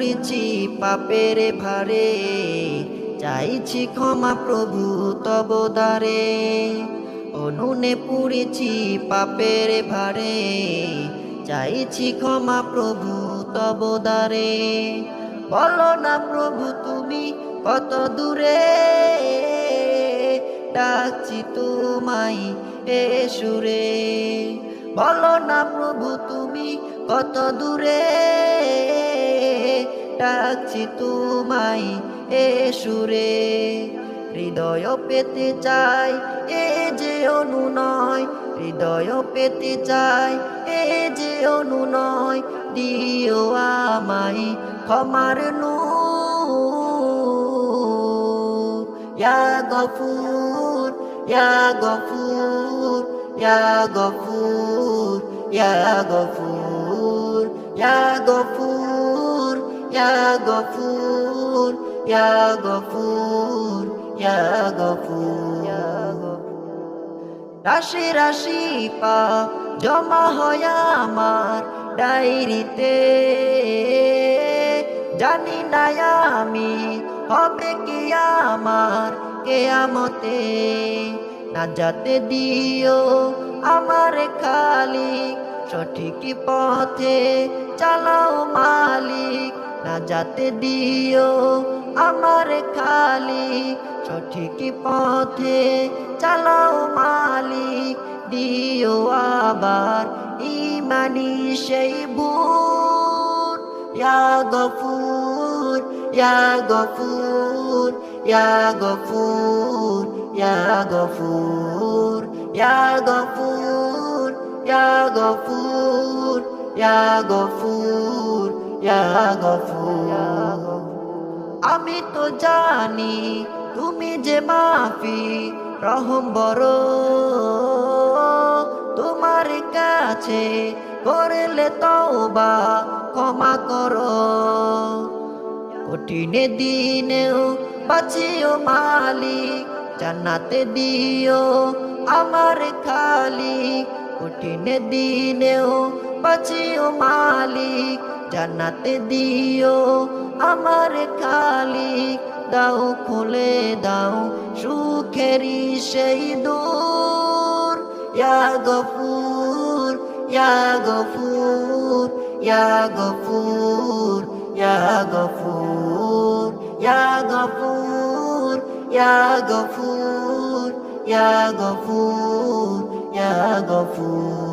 পুড়েছি পাপের ভারে, চাইছি ক্ষমা প্রভু তব দ্বারে। অনুনে পুড়েছি পাপের ভারে, চাইছি ক্ষমা প্রভু তব দ্বারে। বলো না প্রভু তুমি কত দূরে, ডাকছি তোমায় এ সুরে। বলো না প্রভু তুমি কত দূরে, ডাকছি তোমায় এ সুরে। হৃদয় পেতে চাই এ যে অনুনয়, হৃদয় পেতে চাই এ যে অনুনয়। দিও আমায় ক্ষমার নূর, ইয়া গফুর, ইয়া গফুর, ইয়া গফুর, ইয়া গফুর, ইয়া গফুর, ইয়া গফুর, ইয়া গফুর, ইয়া গফুর। রাশি রাশি পাপ জমা হয় আমার ডায়েরিতে, জানি না আমি হবে কি আমার কেয়ামতে। না যাতে দিও আমার খালিক, সঠিক পথে চালাও মালিক। না যাতে দিও আমার খালিক, সঠিক পথে চালাও মালিক। দিও আবার ইমানি সেই ভোর, ইয়া গফুর, ইয়া গফুর, ইয়া গফুর, ইয়া গফুর, ইয়া গফুর, ইয়া গফুর, ইয়া গফুর, ইয়া গফুর। আমি তো জানি তুমি যে মাফি রহম বড়, তোমার কাছে করলে তওবা ক্ষমা করো। কঠিন দিনেও বাঁচিও মালিক, জান্নাতে দিও আমার খালিক। কঠিন দিনেও বাঁচিও মালিক, জান্নাতে দিও আমার খালিক। দাও খুলে দাও সুখেরি সেই দূর, ইয়া গফুর, ইয়া গফুর, ইয়া গফুর, ইয়া গফুর, ইয়া গফুর, ইয়া গফুর, ইয়া গফুর, ইয়া গফুর।